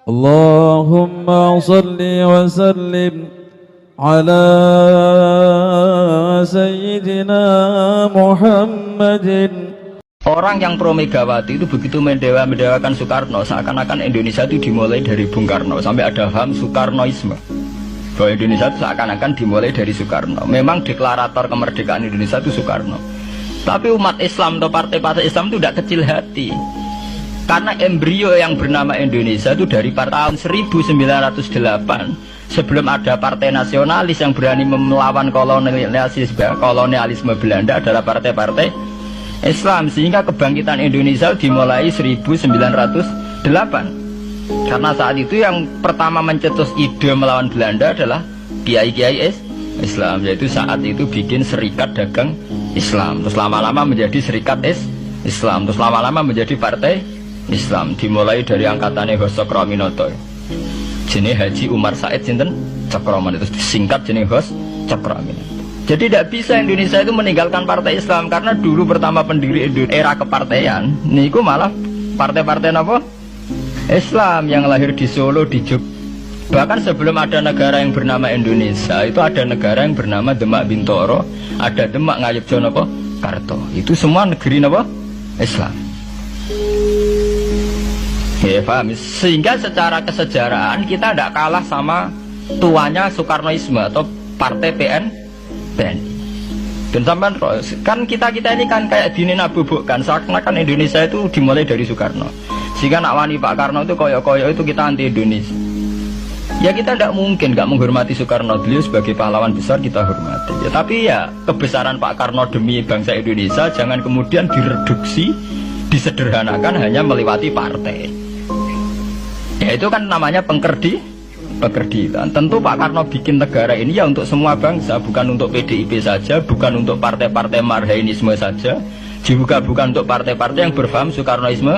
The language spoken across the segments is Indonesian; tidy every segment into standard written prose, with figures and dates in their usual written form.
Allahumma salli wa sallim ala Sayyidina Muhammadin. Orang yang pro Megawati itu begitu mendewakan Soekarno, seakan-akan Indonesia itu dimulai dari Bung Karno, sampai ada paham Soekarnoisme bahwa Indonesia itu seakan-akan dimulai dari Soekarno. Memang deklarator kemerdekaan Indonesia itu Soekarno, tapi umat Islam atau partai-partai Islam itu tidak kecil hati, karena embrio yang bernama Indonesia itu dari tahun 1908, sebelum ada partai nasionalis yang berani melawan kolonialisme Belanda, adalah partai-partai Islam. Sehingga kebangkitan Indonesia dimulai 1908, karena saat itu yang pertama mencetus ide melawan Belanda adalah kiai-kiai Islam, yaitu saat itu bikin serikat dagang Islam, terus lama-lama menjadi serikat Islam, terus lama-lama menjadi partai Islam. Dimulai dari angkatannya Hos Cokroaminoto, jenis Haji Umar Said sinten Cokroaminoto, itu disingkat jenis Hos Cokroaminoto. Jadi tidak bisa Indonesia itu meninggalkan partai Islam, karena dulu pertama pendiri era kepartaian niku malah partai-partai apa? Islam yang lahir di Solo, di Jogja. Bahkan sebelum ada negara yang bernama Indonesia, itu ada negara yang bernama Demak Bintoro, ada Demak Ngayogyakarta apa? Karto. Itu semua negeri apa? Islam. Ya, paham? Sehingga secara kesejarahan kita tidak kalah sama tuanya Soekarnoisme atau partai PNI. Dan sampai kan kita ini kan kayak dinabubukkan seakan-akan Indonesia itu dimulai dari Soekarno. Sehingga nak wani Pak Karno itu koyo-koyo itu kita anti Indonesia. Ya kita tidak mungkin nggak menghormati Soekarno, beliau sebagai pahlawan besar kita hormati. Ya, tapi ya kebesaran Pak Karno demi bangsa Indonesia jangan kemudian direduksi, disederhanakan hanya melewati partai. Ya itu kan namanya pengkerditan. Tentu Pak Karno bikin negara ini ya untuk semua bangsa, bukan untuk PDIP saja, bukan untuk partai-partai marhainisme saja, juga bukan untuk partai-partai yang berpaham Soekarnoisme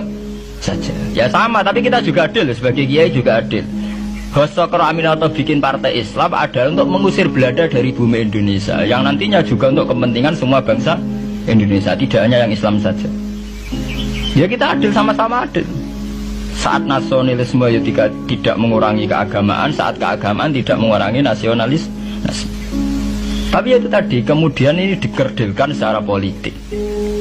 saja. Ya sama, tapi kita juga adil, sebagai kiai juga adil. Hos Cokroaminoto bikin partai Islam adalah untuk mengusir Belanda dari bumi Indonesia, yang nantinya juga untuk kepentingan semua bangsa Indonesia, tidak hanya yang Islam saja. Ya kita adil, sama-sama adil. Saat nasionalisme ya tidak mengurangi keagamaan, saat keagamaan tidak mengurangi nasionalis. Tapi itu tadi kemudian ini dikerdilkan secara politik.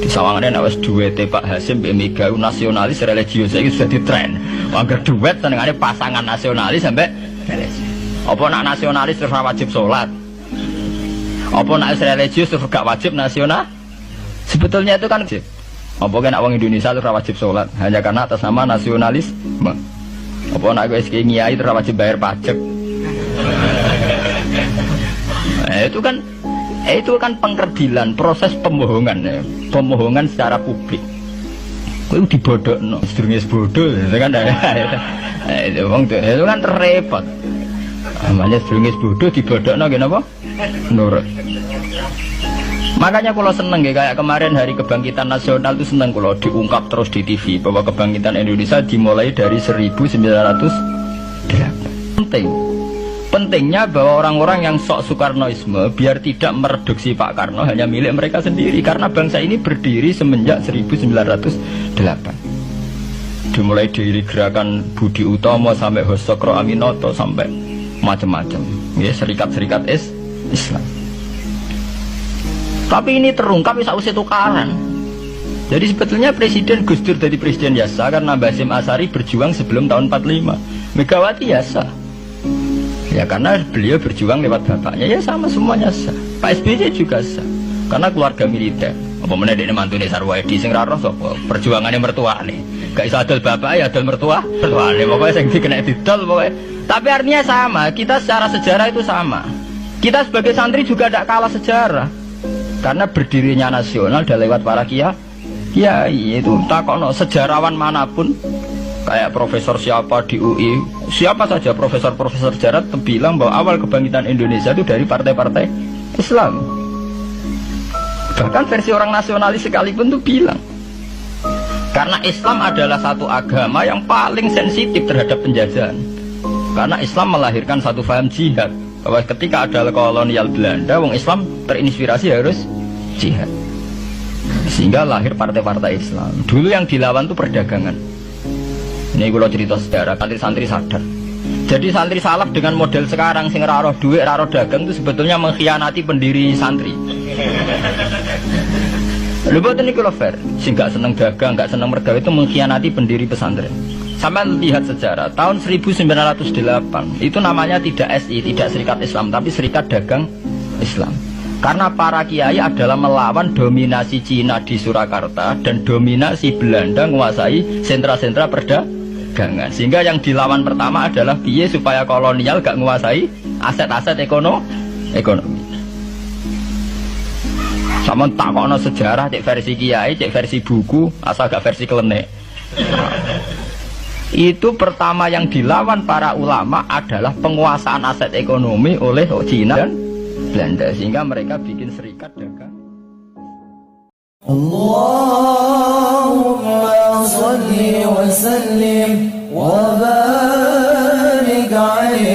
Di sawangannya nawas duet Pak Hasim Mega nasionalis religius itu sudah ditren. Angger duet senengannya pasangan nasionalis sampai apa nak nasionalis terus wajib sholat, apa nak religius terus gak wajib nasional. Sebetulnya itu kan apa kan orang Indonesia itu wajib sholat hanya karena atas nama nasionalisme. Apa nak gue kiai itu wajib bayar pajak. Itu kan pengkerdilan, proses pembohongan ya. Pembohongan secara publik. Kau dibodokno, sedurunge bodoh, itu kan itu kan repot. Namanya sedurunge bodoh dibodokno kenapa? Nurut. Makanya kalau seneng ya, kayak kemarin hari kebangkitan nasional itu seneng kalau diungkap terus di TV bahwa kebangkitan Indonesia dimulai dari 1908. Pentingnya bahwa orang-orang yang sok Soekarnoisme biar tidak mereduksi Pak Karno hanya milik mereka sendiri, karena bangsa ini berdiri semenjak 1908. Dimulai dari gerakan Budi Utomo sampai Hos Cokroaminoto sampai macam-macam ya, serikat-serikat Islam. Tapi ini terungkap sausé tukaran. Jadi sebetulnya Presiden Gus Dur jadi presiden biasa karena Basim Asari berjuang sebelum tahun 45. Megawati biasa. Ya karena beliau berjuang lewat bapaknya, ya sama semuanya sah. Pak SBY juga sah karena keluarga militer. Apa meneh dekne mantune Sarwaedi sing ra roh sapa? Perjuangannya mertuane. Gak iso adol bapak ya adol mertuane. Pokoke sing dikena didol pokoke. Tapi artinya sama, kita secara sejarah itu sama. Kita sebagai santri juga tidak kalah sejarah. Karena berdirinya nasional sudah lewat para kiai. Itu takono sejarawan manapun, kayak profesor siapa di UI, siapa saja profesor-profesor sejarah bilang bahwa awal kebangkitan Indonesia itu dari partai-partai Islam. Bahkan versi orang nasionalis sekalipun tuh bilang, karena Islam adalah satu agama yang paling sensitif terhadap penjajahan. Karena Islam melahirkan satu paham jihad, bahwa ketika ada kolonial Belanda, wong Islam terinspirasi harus jihad. Sehingga lahir partai-partai Islam. Dulu yang dilawan itu perdagangan. Ini kalau cerita sejarah, santri-santri sadar. Jadi santri salaf dengan model sekarang sing ora roh duit, ora roh dagang itu sebetulnya mengkhianati pendiri santri. Lha boten niku lho fair, sing gak seneng dagang, gak seneng mergawe itu mengkhianati pendiri pesantren. Sampai lihat sejarah, tahun 1908 itu namanya tidak SI, tidak Serikat Islam, tapi Serikat Dagang Islam. Karena para kiai adalah melawan dominasi Cina di Surakarta dan dominasi Belanda menguasai sentra-sentra perdagangan. Sehingga yang dilawan pertama adalah piye supaya kolonial gak menguasai aset-aset ekonomi. Sama takokno sejarah, cek versi kiai, cek versi buku, asal gak versi klenek. Itu pertama yang dilawan para ulama adalah penguasaan aset ekonomi oleh Cina dan Belanda, sehingga mereka bikin serikat dagang. Allahumma salli wa sallim wa barik alaihi